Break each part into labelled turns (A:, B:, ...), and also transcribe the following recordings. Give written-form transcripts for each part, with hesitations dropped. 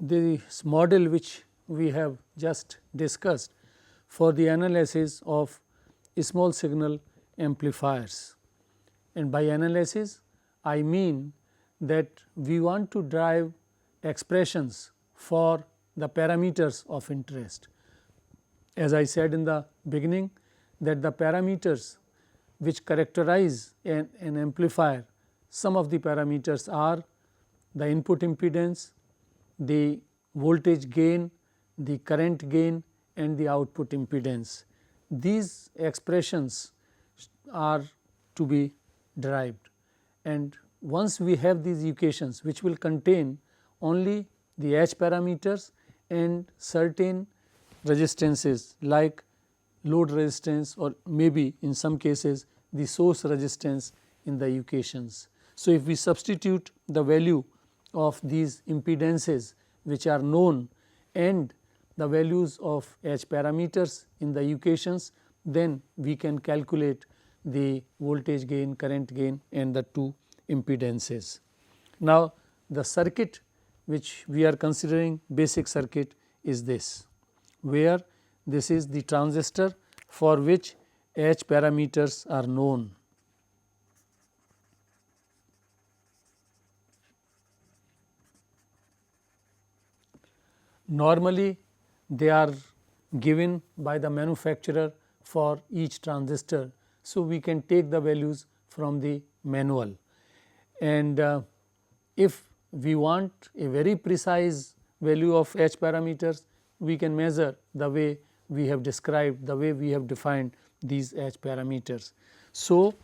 A: this model which we have just discussed for the analysis of small signal amplifiers. And by analysis I mean that we want to derive expressions for the parameters of interest. As I said in the beginning that the parameters which characterize an amplifier, some of the parameters are the input impedance, the voltage gain, the current gain and the output impedance. These expressions are to be derived, and once we have these equations which will contain only the H parameters and certain resistances like load resistance or maybe in some cases the source resistance in the equations. So, if we substitute the value of these impedances which are known and the values of H parameters in the equations, then we can calculate the voltage gain, current gain and the two impedances. Now, the circuit which we are considering, basic circuit, is this, where this is the transistor for which H parameters are known. Normally they are given by the manufacturer for each transistor. So, we can take the values from the manual, and if we want a very precise value of H parameters, we can measure the way we have described, the way we have defined these H parameters. So,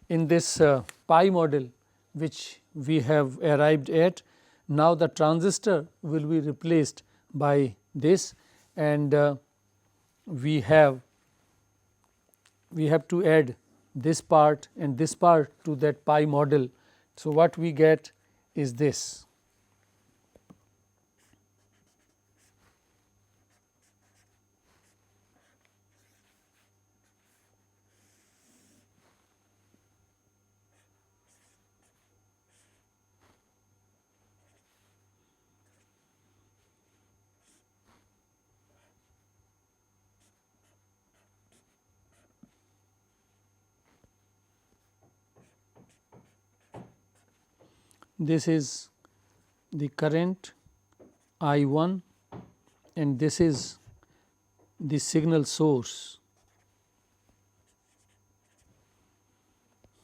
A: in this pi model which we have arrived at, now the transistor will be replaced by this, and we have to add this part and this part to that pi model. So, what we get is this. This is the current I1 and this is the signal source.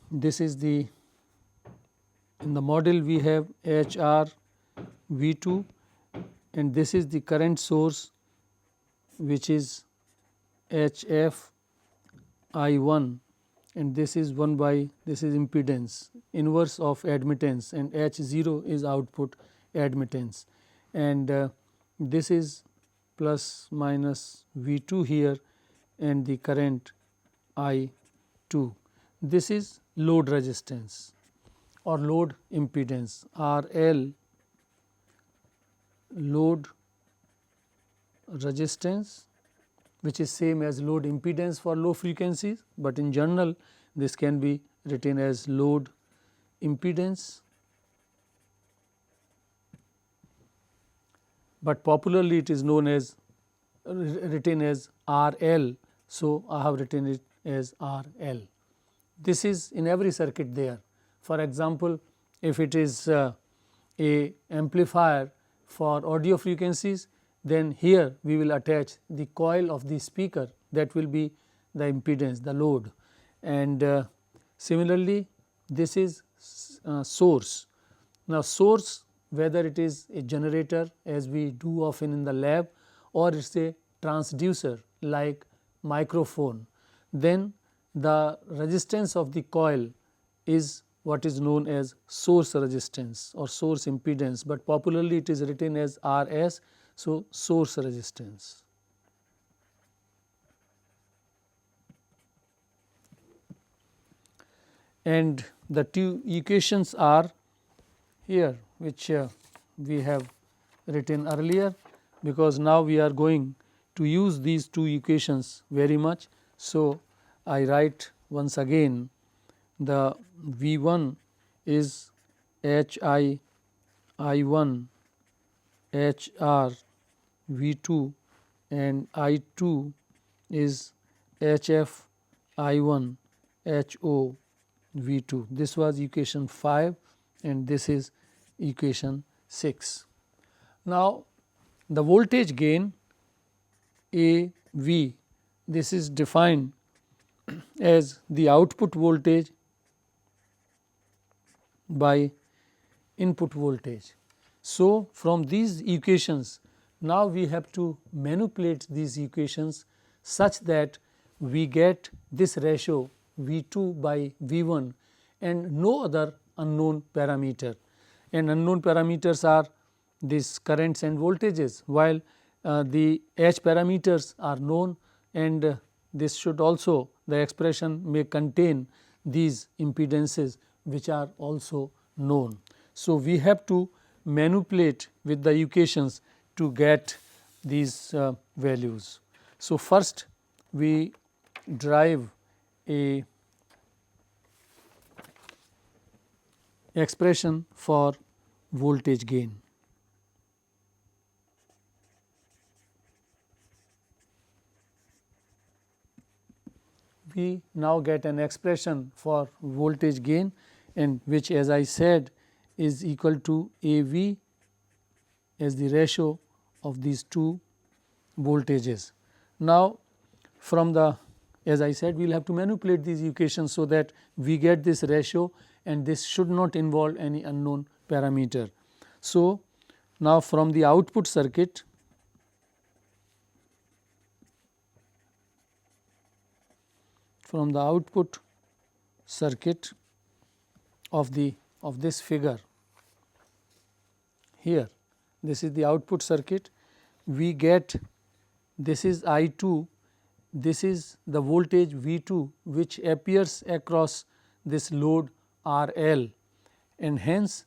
A: This is the, in the model we have HR V2 and this is the current source which is HF I1, and this is 1 by, this is impedance, inverse of admittance, and H0 is output admittance, and this is plus minus V2 here and the current I2. This is load resistance or load impedance, RL load resistance, which is same as load impedance for low frequencies, but in general this can be written as load impedance, but popularly it is known as written as RL. So, I have written it as RL. This is in every circuit there. For example, if it is a amplifier for audio frequencies, then here we will attach the coil of the speaker, that will be the impedance, the load, and similarly this is source. Now, source, whether it is a generator as we do often in the lab or it is a transducer like microphone, then the resistance of the coil is what is known as source resistance or source impedance, but popularly it is written as RS. So, source resistance. And the two equations are here, which we have written earlier, because now we are going to use these two equations very much. So, I write once again the V1 is HI I1 HR V2 and I2 is HF I1 HO V2. This was equation 5 and this is equation 6. Now, the voltage gain AV, this is defined as the output voltage by input voltage. So, from these equations, now we have to manipulate these equations such that we get this ratio V2 by V1 and no other unknown parameter, and unknown parameters are these currents and voltages, while the H parameters are known, and this should also, the expression may contain these impedances which are also known. So, we have to manipulate with the equations to get these values. So, first we derive a expression for voltage gain. We now get an expression for voltage gain, and which, as I said, is equal to AV as the ratio of these two voltages. Now, from the, as I said, we will have to manipulate these equations so that we get this ratio, and this should not involve any unknown parameter. So, now from the output circuit, of this figure here, this is the output circuit, we get, this is I2, this is the voltage V2 which appears across this load RL, and hence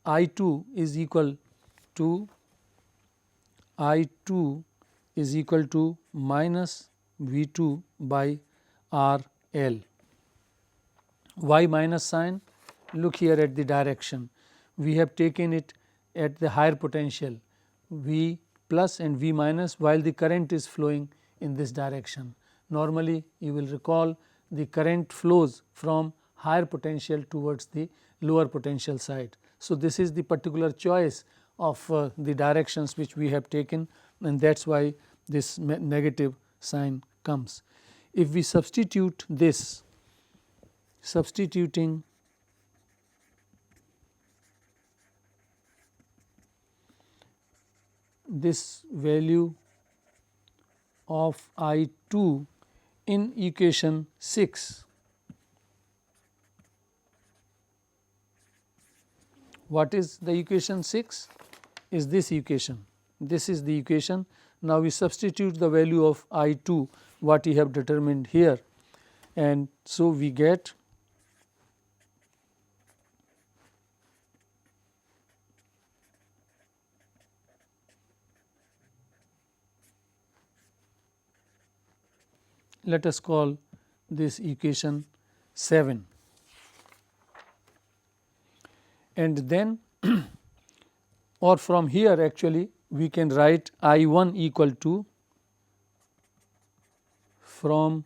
A: I2 is equal to minus V2 by RL. Why minus sign? Look here at the direction. We have taken it at the higher potential V plus and V minus, while the current is flowing in this direction. Normally, you will recall the current flows from higher potential towards the lower potential side. So, this is the particular choice of the directions which we have taken, and that is why this negative sign comes. If we substitute this, substituting this value of I2 in equation 6, what is the equation 6? Is this equation, this is the equation. Now, we substitute the value of I2 what we have determined here, and so we get let us call this equation 7, and then or from here actually we can write I1 equal to, from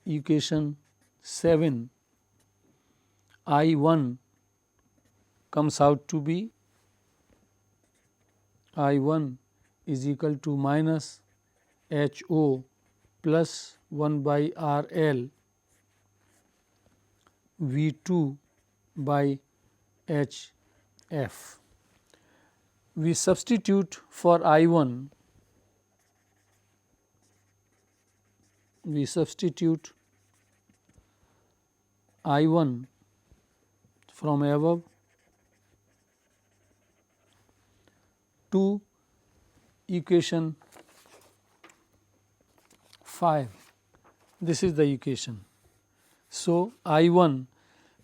A: equation 7, I1 comes out to be, I1 is equal to minus HO plus 1 by RL V2 by HF. We substitute for I1, we substitute I1 from above to equation 5. This is the equation. So, I1,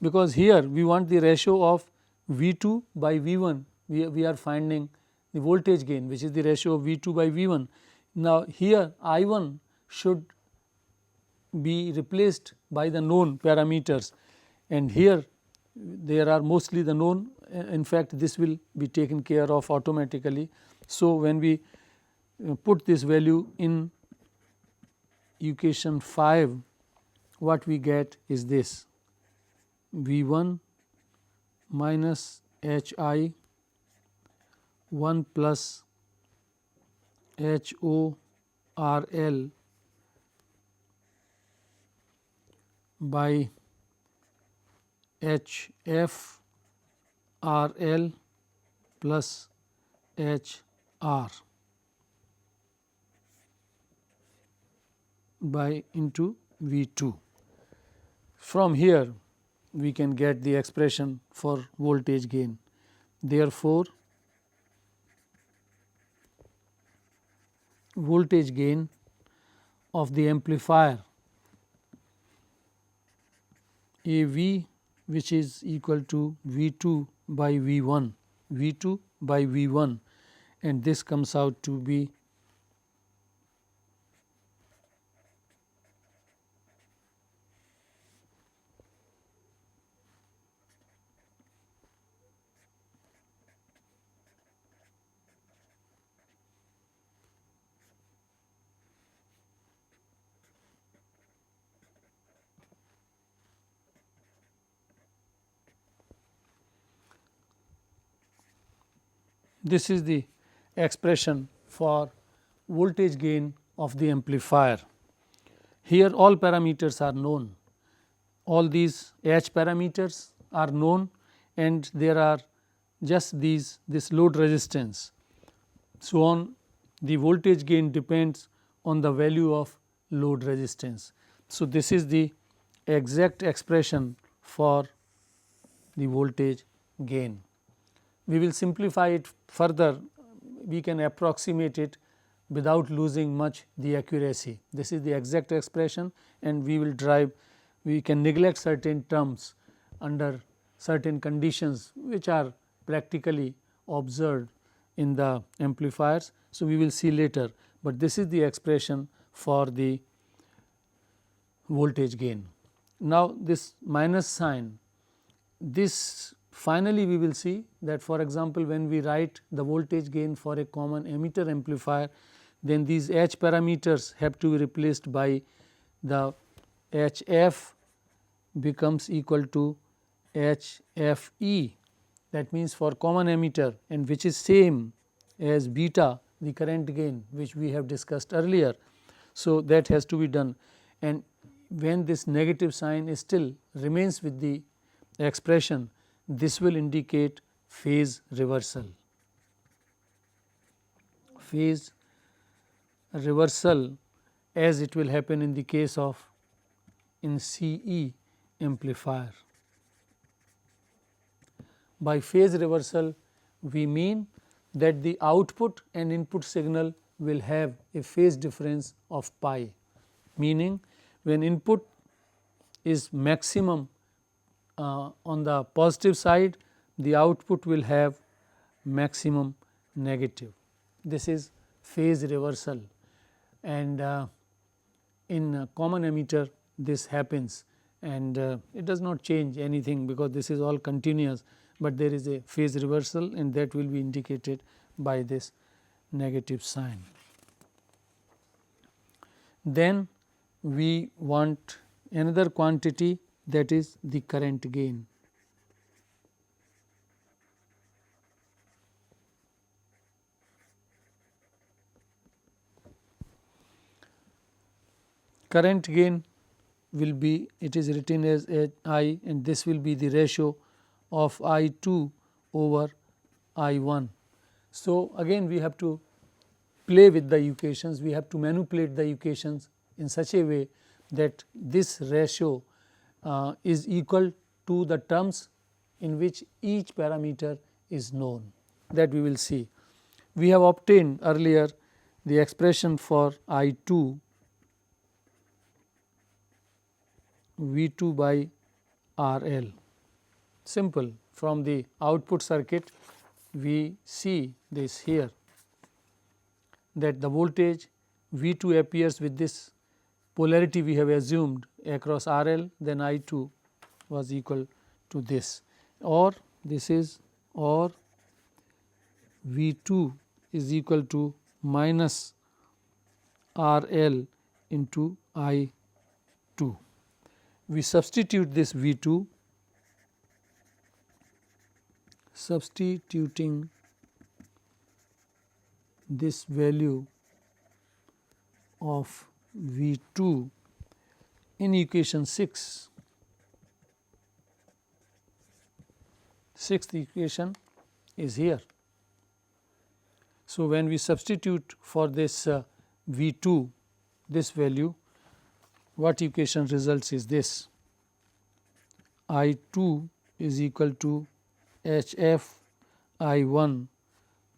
A: because here we want the ratio of V2 by V1, we are finding the voltage gain, which is the ratio of V2 by V1. Now, here I1 should be replaced by the known parameters, and here there are mostly the known in fact this will be taken care of automatically. So, when we put this value in equation 5, what we get is this V 1 minus H I 1 plus H O R L by H F R L plus H R by into V 2. From here we can get the expression for voltage gain. Therefore, voltage gain of the amplifier A V, which is equal to V 2 by V 1, V 2 by V 1, and this comes out to be this is the expression for voltage gain of the amplifier. Here all parameters are known, all these H parameters are known, and there are just this load resistance. So, on the voltage gain depends on the value of load resistance. So, this is the exact expression for the voltage gain. We will simplify it further, we can approximate it without losing much the accuracy. This is the exact expression, and we will drive, we can neglect certain terms under certain conditions which are practically observed in the amplifiers. So, we will see later, but this is the expression for the voltage gain. Now, this minus sign, this finally we will see that, for example, when we write the voltage gain for a common emitter amplifier, then these H parameters have to be replaced by the H f becomes equal to H f e, that means for common emitter, and which is same as beta, the current gain which we have discussed earlier. So, that has to be done, and when this negative sign is still remains with the expression, this will indicate phase reversal. Phase reversal, as it will happen in the case of in CE amplifier. By phase reversal, we mean that the output and input signal will have a phase difference of pi, meaning when input is maximum on the positive side, the output will have maximum negative. This is phase reversal, and in common emitter this happens, and it does not change anything because this is all continuous, but there is a phase reversal, and that will be indicated by this negative sign. Then we want another quantity, that is the current gain. Current gain will be, it is written as I, and this will be the ratio of I 2 over I 1. So, again we have to play with the equations, we have to manipulate the equations in such a way that this ratio is equal to the terms in which each parameter is known, that we will see. We have obtained earlier the expression for I 2 V 2 by R L. Simple, from the output circuit we see this here, that the voltage V 2 appears with this polarity we have assumed across R L, then I 2 was equal to this, or this is or V2 is equal to minus RL into I2. We substitute this V2, substituting this value of V2 in equation 6. Sixth equation is here. So, when we substitute for this V2 this value, what equation results is this: I2 is equal to HF I1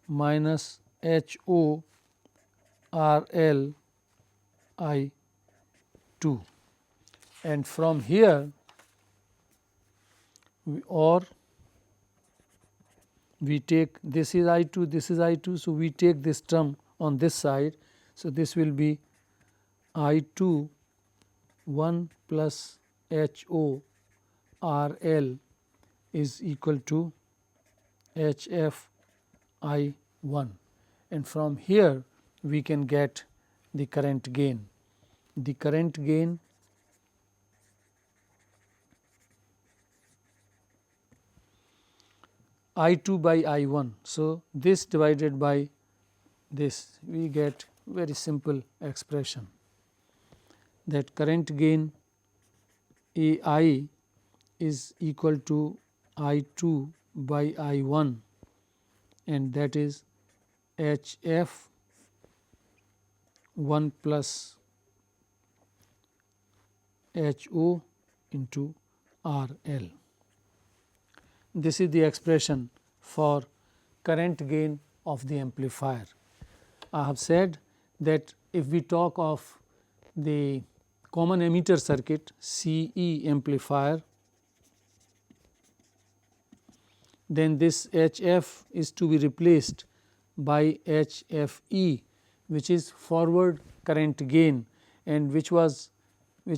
A: minus HO RL I2, and from here we take this is I2, this is I2. So, we take this term on this side. So, this will be I2 1 plus HO RL is equal to HF I1, and from here we can get the current gain. The current gain I2 by I1. So, this divided by this, we get very simple expression that current gain AI is equal to I2 by I1, and that is HF 1 plus HO into RL. This is the expression for current gain of the amplifier. I have said that if we talk of the common emitter circuit CE amplifier, then this HF is to be replaced by HFE, which is forward current gain, and which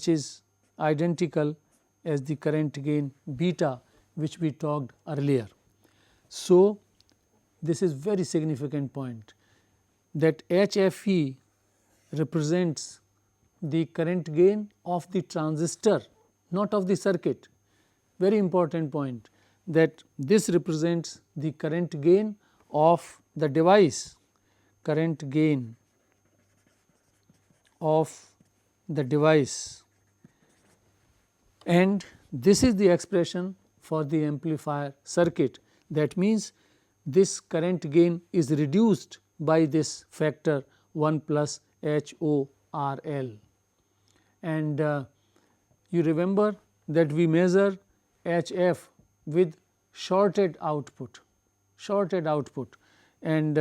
A: is identical as the current gain beta, which we talked earlier. So, this is very significant point, that HFE represents the current gain of the transistor, not of the circuit. Very important point, that this represents the current gain of the device, current gain of the device, and this is the expression for the amplifier circuit. That means, this current gain is reduced by this factor 1 plus HO RL, and you remember that we measure HF with shorted output, and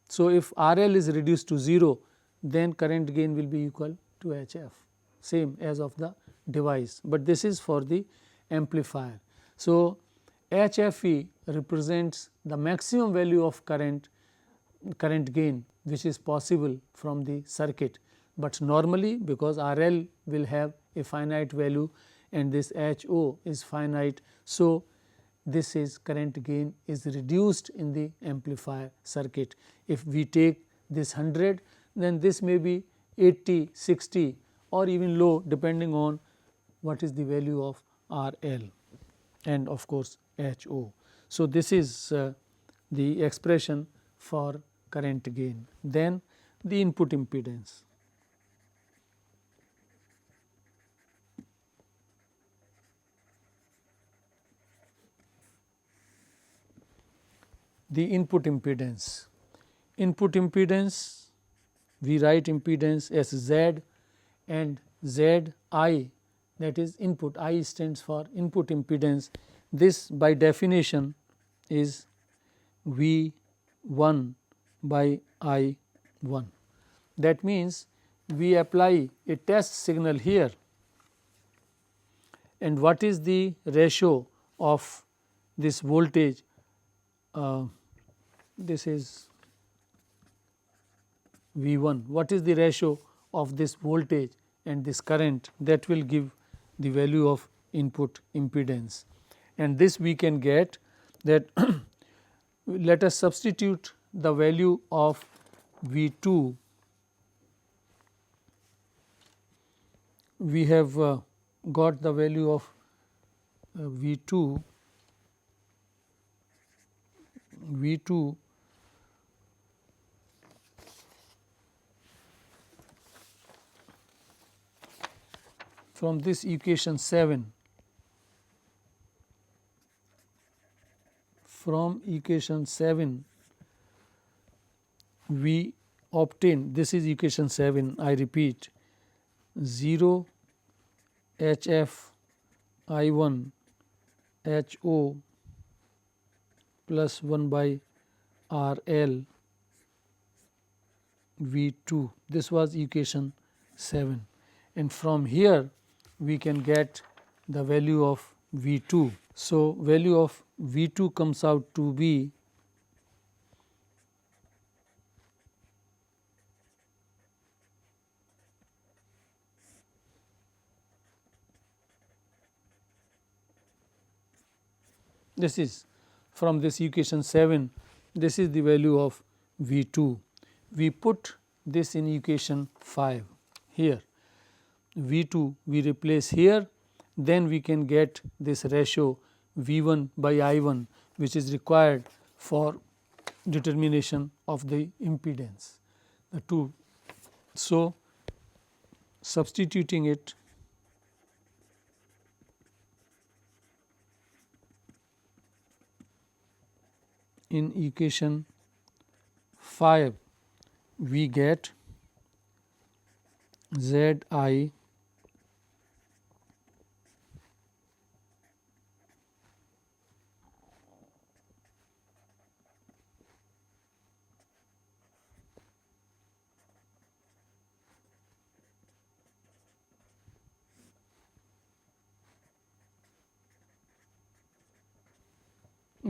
A: so if RL is reduced to 0, then current gain will be equal to HF, same as of the device, but this is for the amplifier. So, HFE represents the maximum value of current gain which is possible from the circuit, but normally because RL will have a finite value and this HO is finite. So, this is current gain is reduced in the amplifier circuit. If we take this 100, then this may be 80, 60 or even low, depending on what is the value of RL and of course HO. So, this is the expression for current gain. Then the input impedance. The input impedance. Input impedance, we write impedance as Z, and Z I, that is input, I stands for input impedance. This by definition is V1 by I1. That means, we apply a test signal here, and what is the ratio of this voltage? This is V1. What is the ratio of this voltage and this current? That will give the value of input impedance, and this we can get that let us substitute the value of V 2. We have got the value of V 2 from this equation 7. From equation 7 we obtain, this is equation 7, I repeat, 0 HF I 1 H O plus 1 by R L V 2. This was equation 7, and from here we can get the value of V 2. So, value of V 2 comes out to be this is from this equation 7, this is the value of V 2. We put this in equation 5 here, V 2 we replace here, then we can get this ratio V 1 by I 1, which is required for determination of the impedance, the two. So, substituting it in equation 5, we get Z I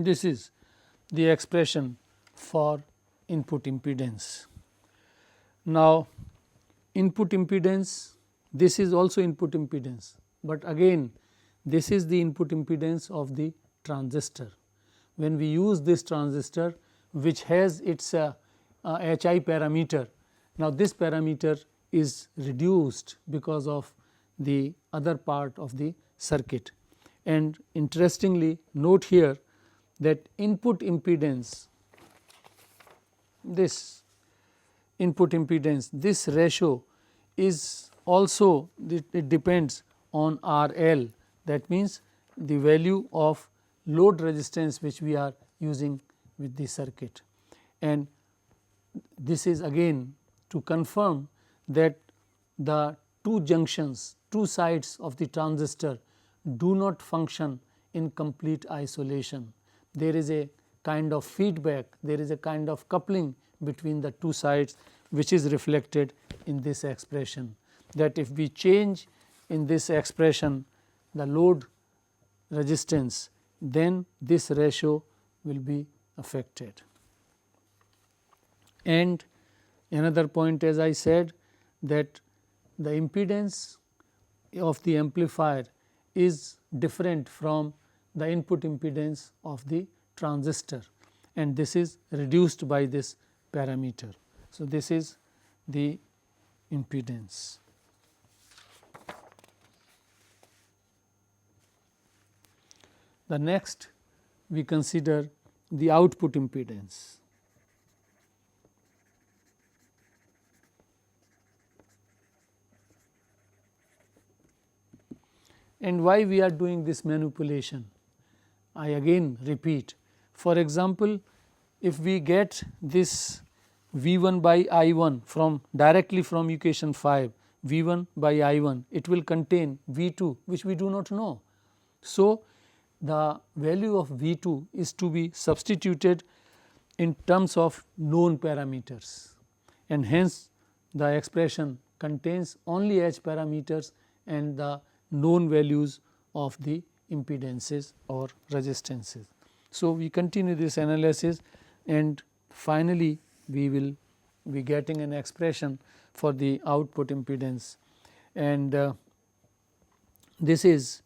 A: this is the expression for input impedance. Now, input impedance, this is also input impedance, but again this is the input impedance of the transistor. When we use this transistor which has its HI parameter, now this parameter is reduced because of the other part of the circuit, and interestingly note here that input impedance, this input impedance, this ratio is also, it depends on R L, that means the value of load resistance which we are using with the circuit. And this is again to confirm that the two junctions, two sides of the transistor do not function in complete isolation. There is a kind of feedback, there is a kind of coupling between the two sides, which is reflected in this expression, that if we change in this expression the load resistance, then this ratio will be affected. And another point, as I said, that the impedance of the amplifier is different from the input impedance of the transistor, and this is reduced by this parameter. So, this is the impedance. The next we consider the output impedance. And why we are doing this manipulation? I again repeat, for example, if we get this V 1 by I 1 from directly from equation 5, V 1 by I 1, it will contain V 2 which we do not know. So, the value of V 2 is to be substituted in terms of known parameters, and hence the expression contains only H parameters and the known values of the impedances or resistances. So, we continue this analysis, and finally, we will be getting an expression for the output impedance, and this is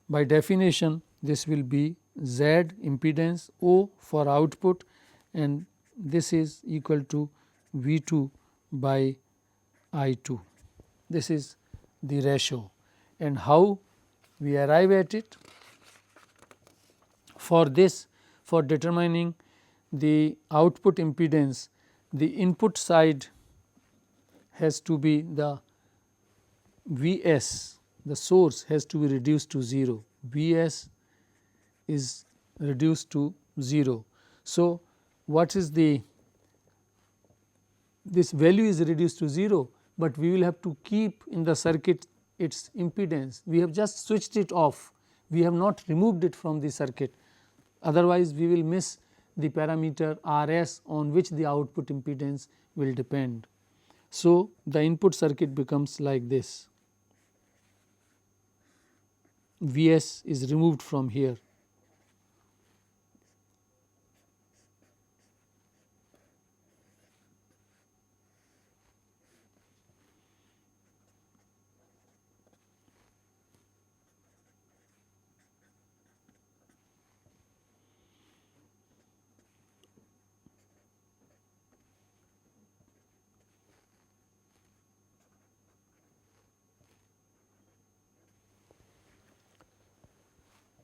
A: by definition this will be Z impedance O for output and this is equal to V 2 by I 2. This is the ratio, and how we arrive at it? For this, for determining the output impedance, the input side has to be the V s, the source has to be reduced to 0, V s is reduced to 0. So, what is the, this value is reduced to 0, but we will have to keep in the circuit its impedance. We have just switched it off, we have not removed it from the circuit, otherwise we will miss the parameter R s on which the output impedance will depend. So, the input circuit becomes like this, V s is removed from here.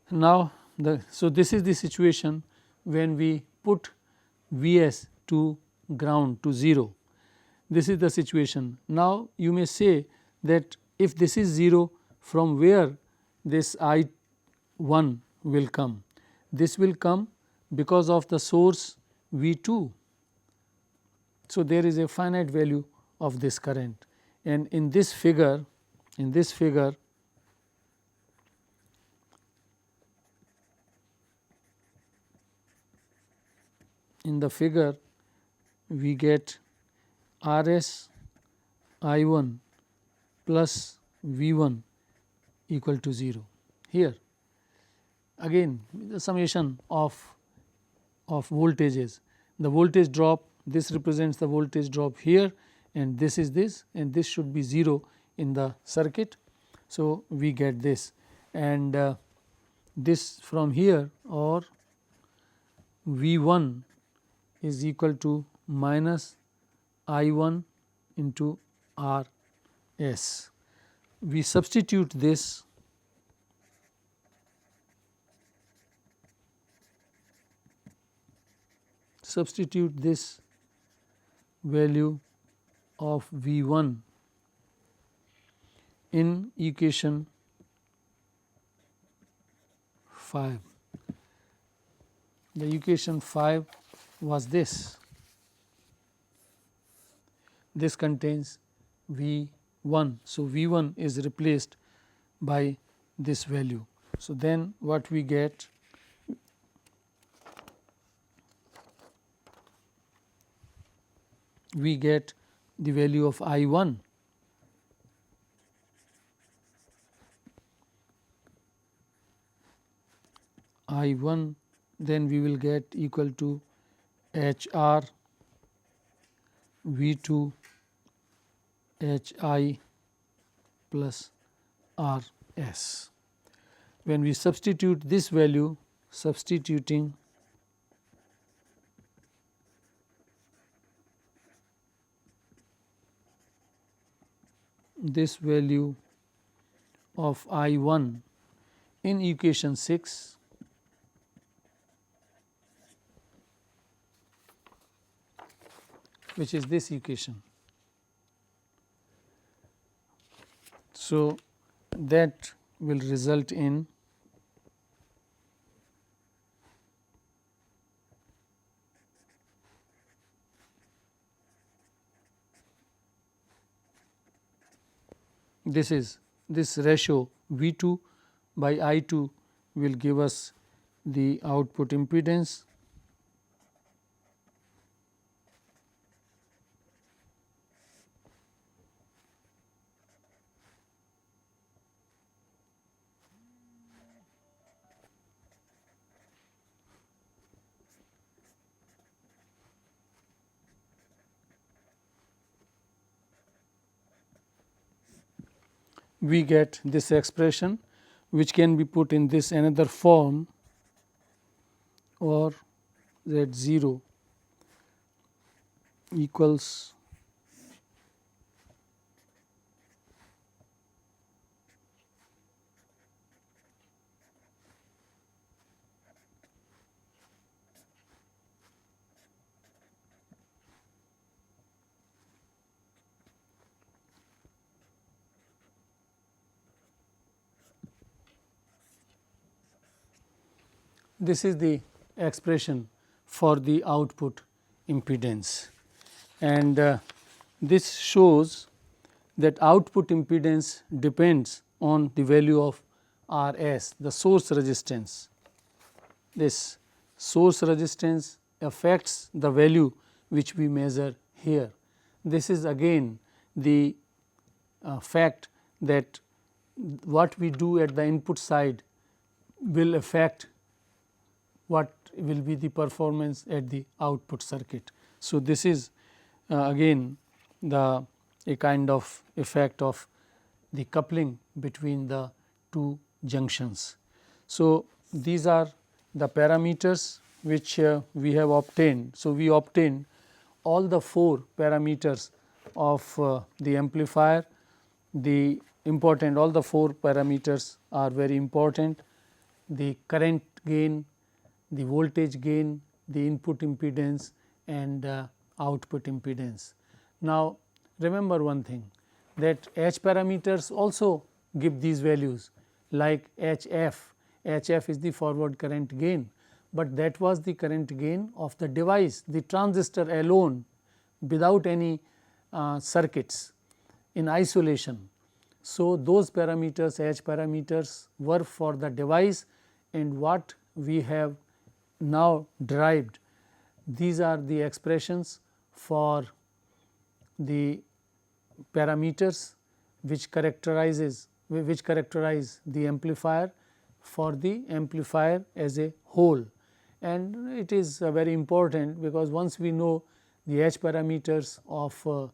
A: Now, so this is the situation when we put V s to ground to 0. This is the situation. Now, you may say that if this is 0, from where this I 1 will come? This will come because of the source V 2. So, there is a finite value of this current, and in this figure, in the figure we get R s I 1 plus V 1 equal to 0. Here again the summation of voltages, the voltage drop, this represents the voltage drop here, and this is this, and this should be 0 in the circuit. So, we get this, and this from here, or V 1 is equal to minus I 1 into R s. We substitute this value of V 1 in equation 5. The equation 5 was this contains V 1. So, V 1 is replaced by this value. So, then what we get? We get the value of I 1 then we will get equal to H r V 2 H I plus R s. When we substitute this value, substituting this value of I 1 in equation 6, which is this equation. So, that will result in this ratio V 2 by I 2 will give us the output impedance. We get this expression, which can be put in this another form, or Z 0 equals this is the expression for the output impedance, and this shows that output impedance depends on the value of R s, the source resistance. This source resistance affects the value which we measure here. This is again the fact that what we do at the input side will affect what will be the performance at the output circuit. So, this is again the a kind of effect of the coupling between the two junctions. So, these are the parameters which we have obtained. So, we obtained all the 4 parameters of the amplifier. The important, all the 4 parameters are very important: the current gain, the voltage gain, the input impedance, and output impedance. Now, remember one thing, that H parameters also give these values, like HF. HF is the forward current gain, but that was the current gain of the device, the transistor alone, without any circuits, in isolation. So, those parameters, H parameters, were for the device, and what we have now derived, these are the expressions for the parameters which characterize the amplifier, for the amplifier as a whole. And it is very important, because once we know the H parameters of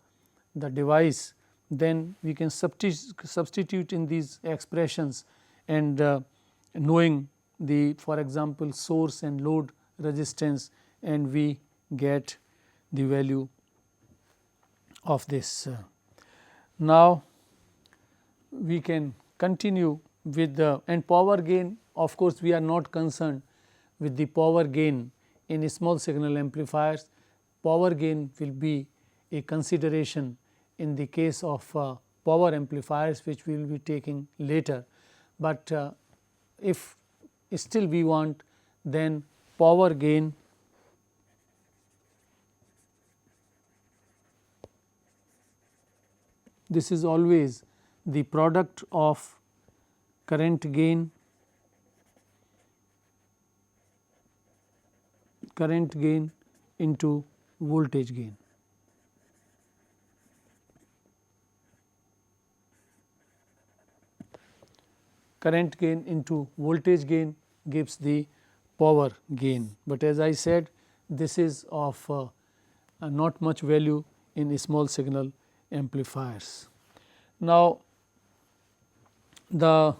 A: the device, then we can substitute in these expressions, and knowing the, for example, source and load resistance, and we get the value of this. Now, we can continue with the, and power gain, of course, we are not concerned with the power gain in small signal amplifiers. Power gain will be a consideration in the case of power amplifiers, which we will be taking later, but if still we want, then power gain this is always the product of current gain into voltage gain. Current gain into voltage gain gives the power gain, but as I said, this is of not much value in small signal amplifiers. Now, the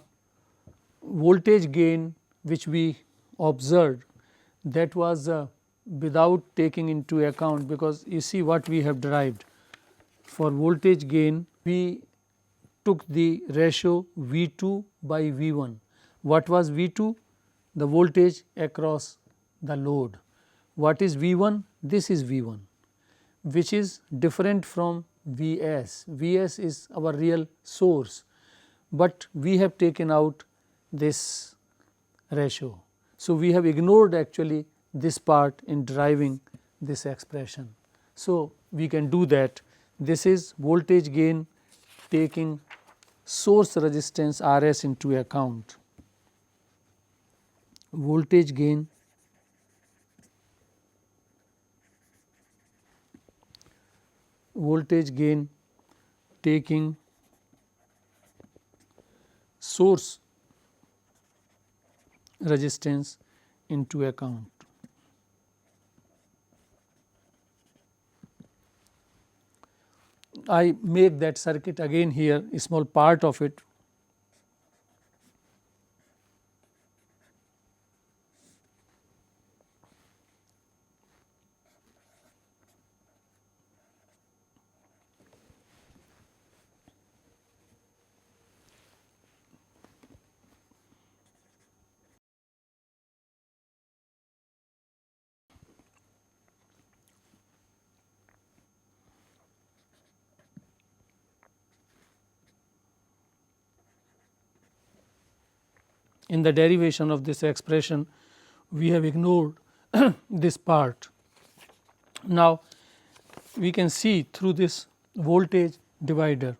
A: voltage gain which we observed, that was without taking into account, because you see what we have derived for voltage gain, we took the ratio V 2 by V 1. What was V 2? The voltage across the load. What is V 1? This is V 1, which is different from V s. V s is our real source, but we have taken out this ratio. So, we have ignored actually this part in deriving this expression. So, we can do that. This is voltage gain taking source resistance R s into account. Voltage gain taking source resistance into account. I make that circuit again here, a small part of it. in the derivation of this expression we have ignored this part. Now, we can see through this voltage divider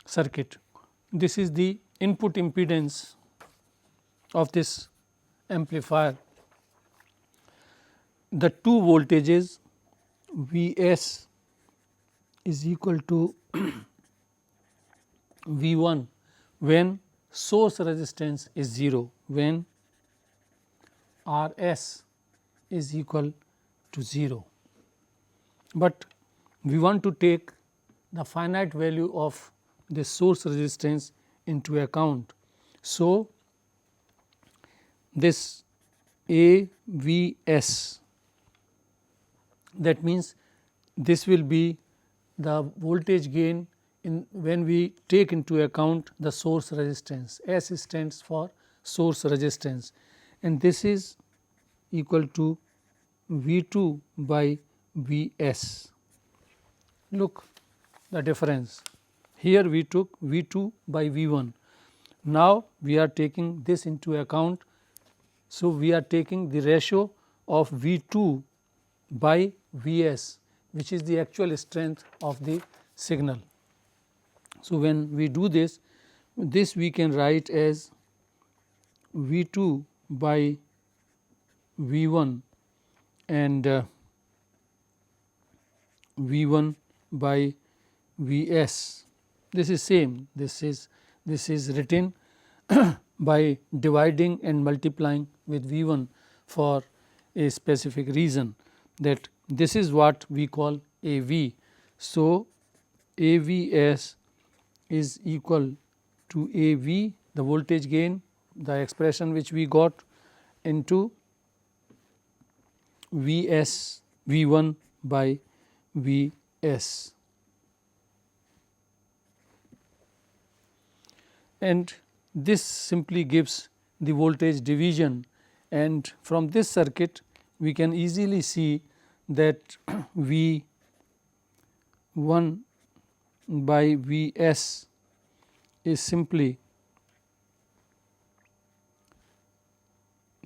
A: circuit, this is the input impedance of this amplifier. The two voltages V s is equal to V 1 when source resistance is 0, when R s is equal to 0. But we want to take the finite value of the source resistance into account. So, this A V s, that means this will be the voltage gain in when we take into account the source resistance. S stands for source resistance, and this is equal to V 2 by V s. Look the difference. Here we took V 2 by V 1. Now, we are taking this into account. So, we are taking the ratio of V 2 by V s, which is the actual strength of the signal. So, when we do this, this we can write as V 2 by V 1 and V 1 by V s. This is same, this is written by dividing and multiplying with V 1 for a specific reason, that this is what we call A V. So, A V s is equal to A V, the voltage gain, the expression which we got, into V s V 1 by V s. And this simply gives the voltage division, and from this circuit we can easily see that V 1 by V s is simply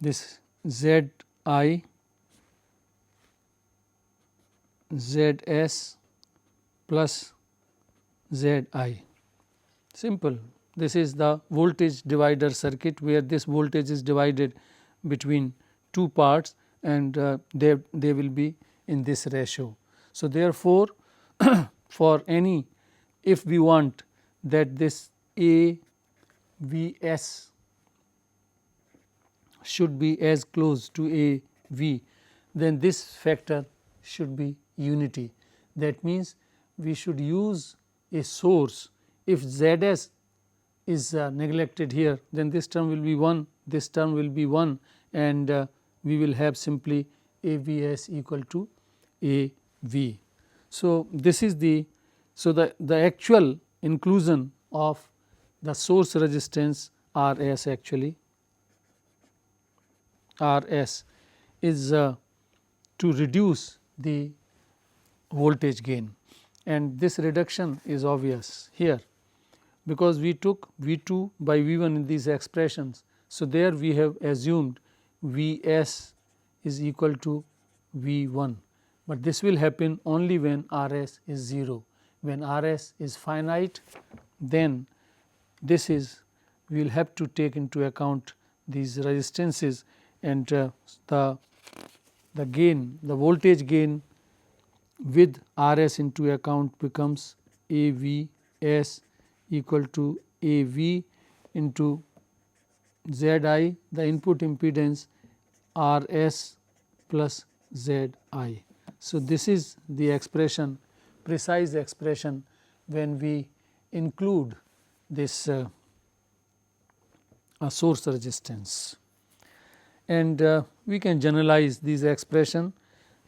A: this Z I Z s plus Z I, simple. This is the voltage divider circuit, where this voltage is divided between two parts, and they will be in this ratio. So, therefore, for any, if we want that this A V s should be as close to A V, then this factor should be unity. That means, we should use a source. If Z s is neglected here, then this term will be 1, this term will be 1, and we will have simply A V s equal to A V. So, this is the actual inclusion of the source resistance R s, actually R s is to reduce the voltage gain, and this reduction is obvious here, because we took V 2 by V 1 in these expressions. So, there we have assumed V s is equal to V 1, but this will happen only when R s is 0. When R s is finite, then this is, we will have to take into account these resistances, and the gain, the voltage gain with R s into account becomes A V s equal to A V into Z I, the input impedance, R s plus Z I. So, this is the expression, precise expression, when we include this source resistance, and we can generalize these expression.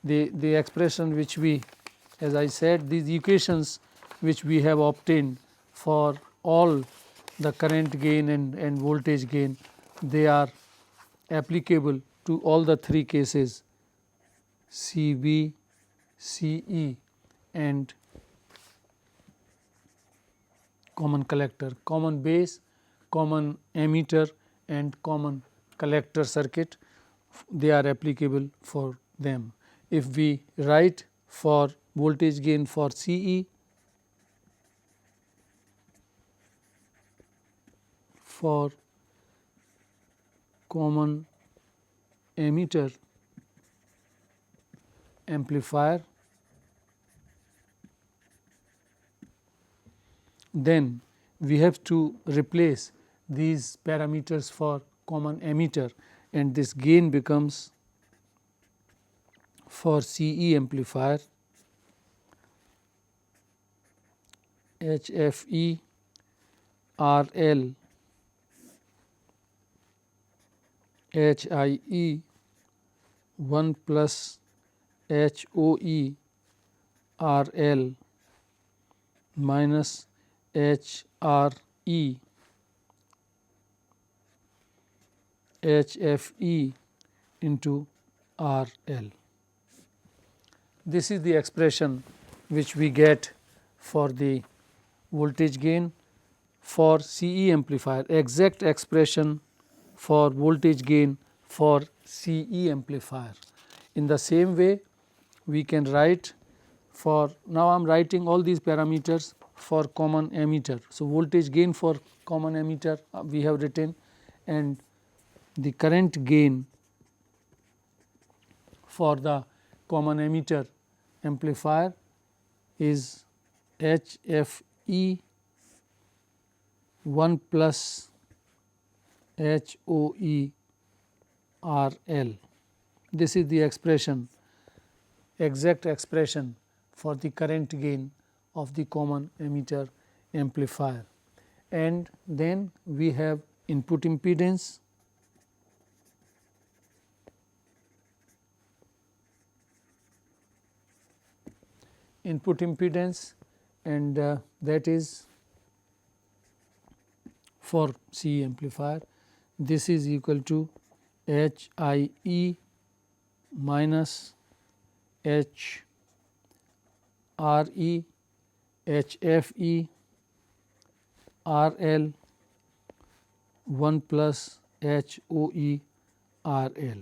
A: The expression which we, as I said, these equations which we have obtained for all the current gain and voltage gain, they are applicable to all the three cases, C B, C E and common collector, common base, common emitter and common collector circuit, they are applicable for them. If we write for voltage gain for CE, for common emitter amplifier, then we have to replace these parameters for common emitter, and this gain becomes for CE amplifier HFE RL HIE 1 plus HOE RL minus HRE HFE into RL. This is the expression which we get for the voltage gain for CE amplifier, exact expression for voltage gain for CE amplifier. In the same way, we can write for, now I am writing all these parameters for common emitter. So, voltage gain for common emitter we have written, and the current gain for the common emitter amplifier is HFE 1 plus HOE RL. This is the expression, exact expression for the current gain of the common emitter amplifier. And then we have input impedance, and that is for CE amplifier. This is equal to HIE minus HRE HFE RL 1 plus HOE RL.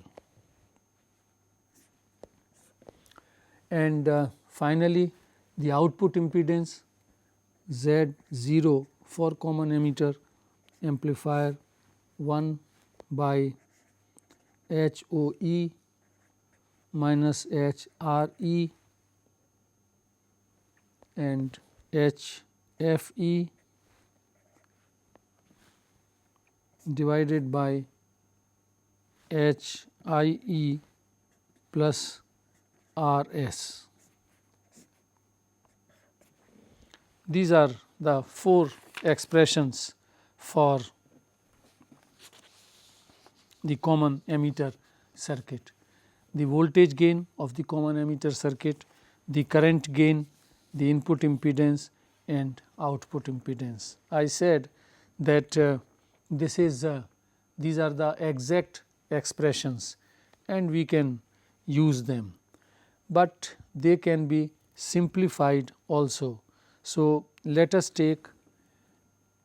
A: And finally, the output impedance Z0 for common emitter amplifier 1 by HOE minus HRE and HFE divided by HIE plus RS. These are the 4 expressions for the common emitter circuit: the voltage gain of the common emitter circuit, the current gain, the input impedance and output impedance. I said that these are the exact expressions and we can use them, but they can be simplified also. So, let us take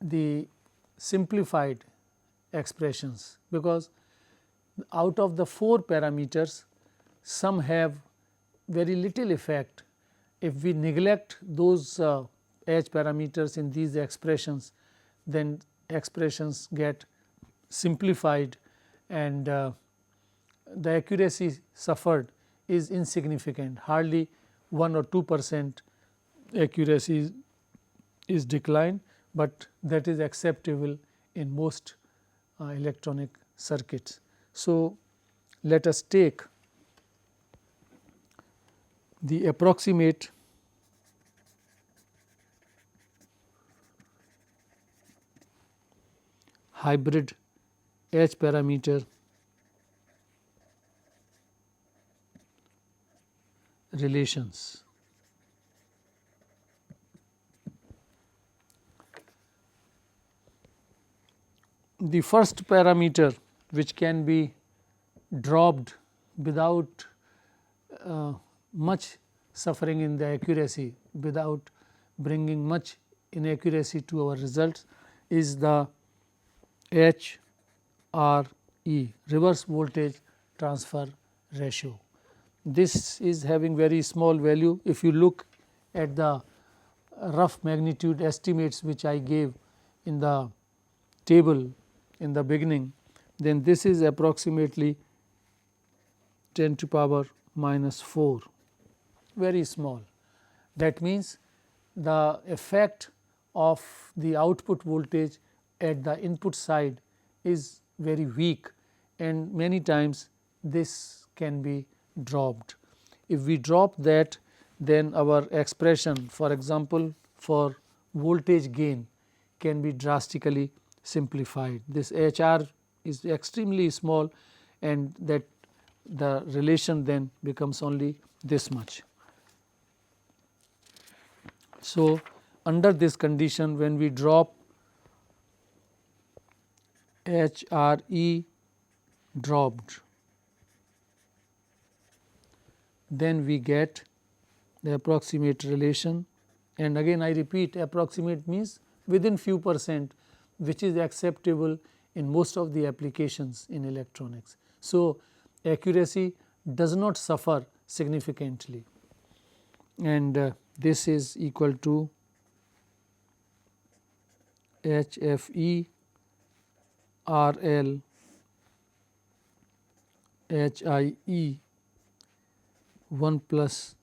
A: the simplified expressions, because out of the 4 parameters, some have very little effect. If we neglect those H parameters in these expressions, then expressions get simplified and the accuracy suffered is insignificant, hardly 1 or 2% accuracy is declined, but that is acceptable in most electronic circuits. So, let us take the approximate hybrid H parameter relations. The first parameter which can be dropped without much suffering in the accuracy, without bringing much inaccuracy to our results, is the H RE, reverse voltage transfer ratio. This is having very small value. If you look at the rough magnitude estimates which I gave in the table in the beginning, then this is approximately 10 to power minus 4, very small. That means, the effect of the output voltage at the input side is very weak, and many times this can be dropped. If we drop that, then our expression, for example, for voltage gain can be drastically simplified. This HR is extremely small, and that the relation then becomes only this much. So, under this condition, when we drop HRE dropped, then we get the approximate relation, and again I repeat, approximate means within few percent, which is acceptable in most of the applications in electronics. So, accuracy does not suffer significantly, and this is equal to HFE RL HIE 1 plus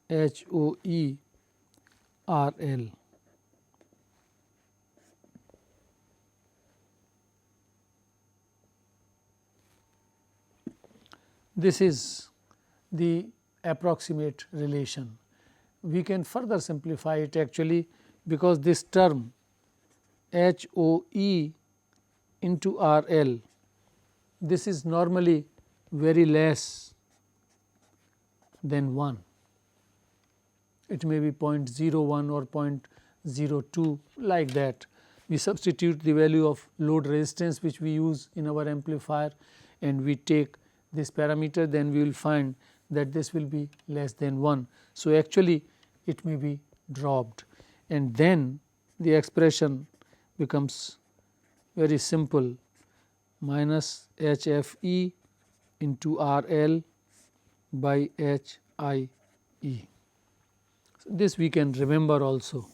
A: HOE RL. This is the approximate relation. We can further simplify it actually, because this term HOE into RL, this is normally very less than 1. It may be 0.01 or 0.02, like that. We substitute the value of load resistance which we use in our amplifier, and we take this parameter, then we will find that this will be less than 1. So, actually it may be dropped, and then the expression becomes very simple, minus HFE into RL by HIE. So, this we can remember also,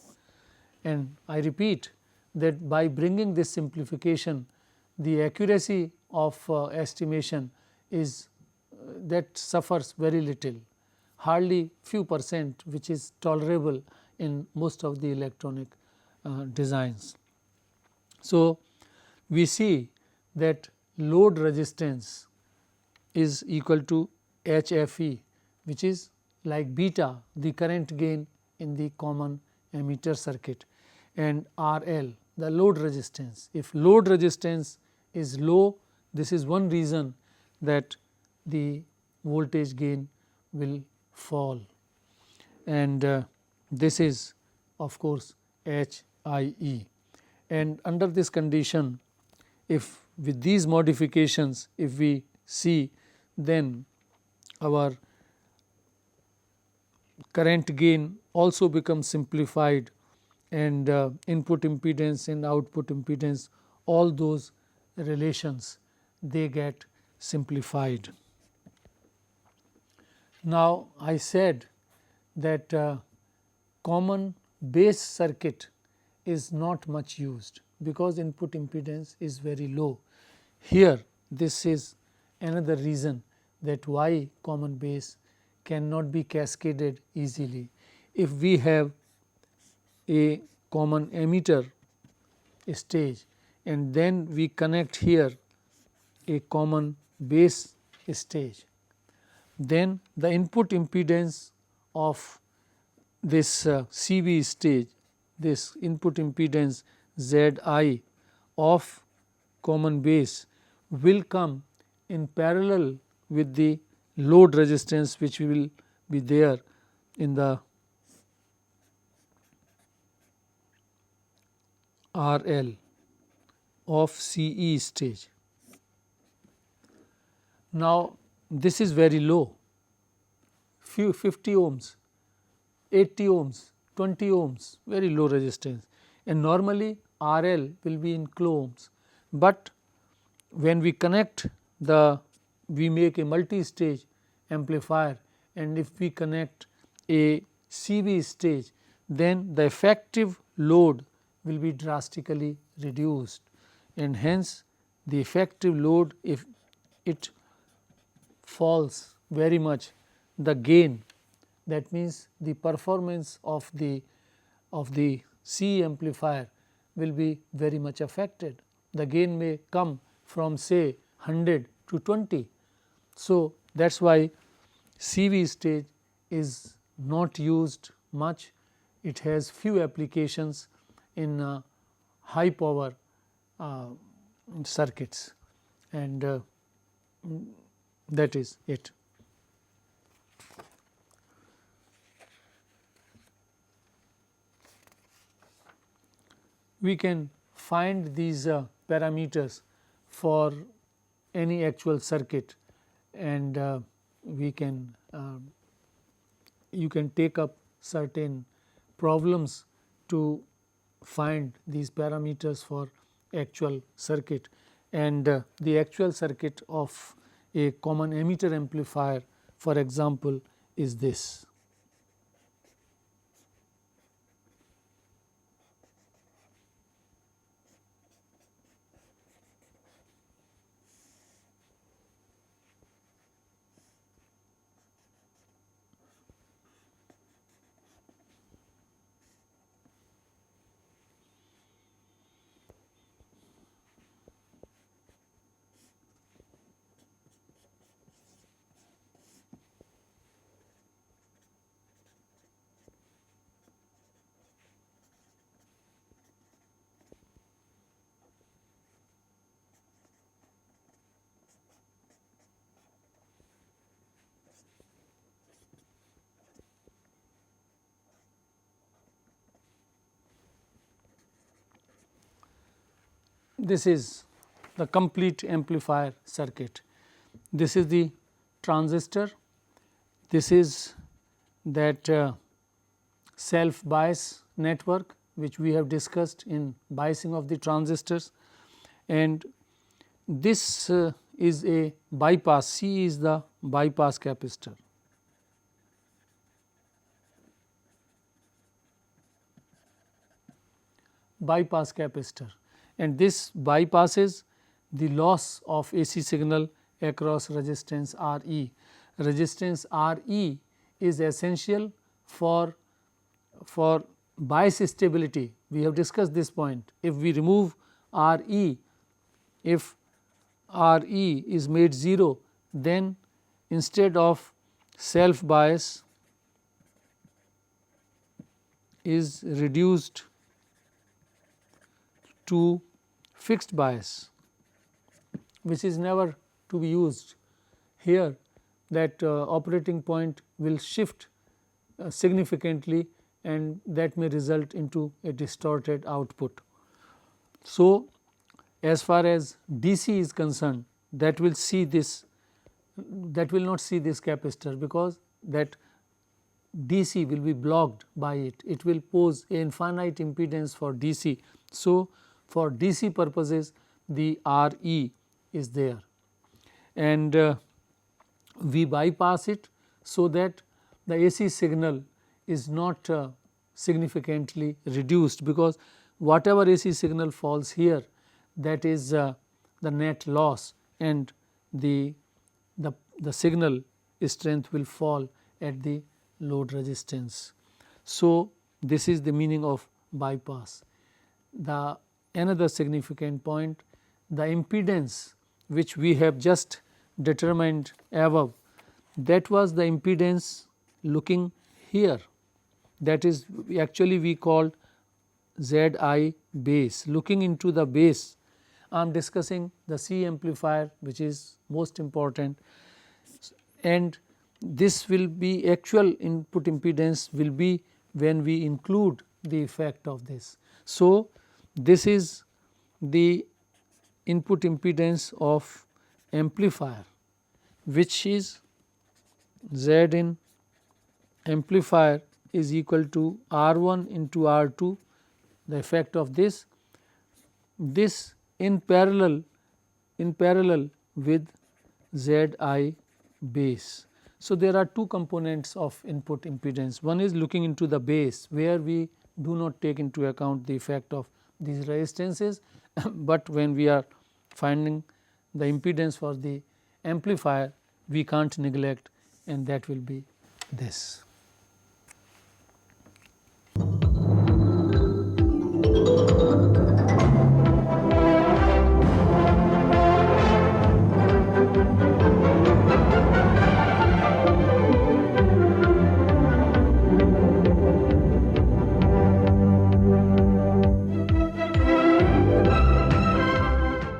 A: and I repeat that by bringing this simplification, the accuracy of estimation is that suffers very little, hardly few percent, which is tolerable in most of the electronic designs. So, we see that load resistance is equal to HFE, which is like beta, the current gain in the common emitter circuit, and RL, the load resistance. If load resistance is low, this is one reason that the voltage gain will fall, and this is of course HIE. And under this condition, if with these modifications, if we see, then our current gain also becomes simplified, and input impedance and output impedance, all those relations, they get simplified. Now, I said that common base circuit is not much used, because input impedance is very low. Here, this is another reason that why common base cannot be cascaded easily. If we have a common emitter stage, and then we connect here a common base stage, then the input impedance of this CV stage, this input impedance Zi of common base will come in parallel with the load resistance which will be there in the RL of CE stage. Now, this is very low, few 50 ohms, 80 ohms, 20 ohms, very low resistance, and normally RL will be in kilo ohms, but when we connect we make a multi-stage amplifier, and if we connect a CV stage, then the effective load will be drastically reduced, and hence the effective load, if it falls very much, the gain, that means the performance of the C amplifier will be very much affected. The gain may come from say 100 to 20. So, that is why CV stage is not used much. It has few applications in high power circuits, and that is it. We can find these parameters for any actual circuit, and we can you can take up certain problems to find these parameters for actual circuit, and the actual circuit of a common emitter amplifier, for example, is this. This is the complete amplifier circuit. This is the transistor, this is that self bias network which we have discussed in biasing of the transistors, and this is a bypass. C is the bypass capacitor. Bypass capacitor, and this bypasses the loss of AC signal across resistance R e. Resistance R e is essential for bias stability. We have discussed this point. If we remove R e, if R e is made 0, then instead of self bias is reduced to fixed bias, which is never to be used. Here that operating point will shift significantly, and that may result into a distorted output. So, as far as DC is concerned, that will see this, that will not see this capacitor, because that DC will be blocked by it. It will pose an infinite impedance for DC. So, for DC purposes the R e is there, and we bypass it so that the AC signal is not significantly reduced, because whatever AC signal falls here, that is the net loss, and the signal strength will fall at the load resistance. So, this is the meaning of bypass. The another significant point, the impedance which we have just determined above, that was the impedance looking here, that is actually we called Zi base, looking into the base. I am discussing the C amplifier, which is most important, and this will be actual input impedance will be when we include the effect of this. So, this is the input impedance of amplifier, which is Z in amplifier is equal to R1 into R2, the effect of this in parallel in parallel with Z I base. So, there are two components of input impedance. One is looking into the base, where we do not take into account the effect of these resistances, but when we are finding the impedance for the amplifier, we can't neglect, and that will be this.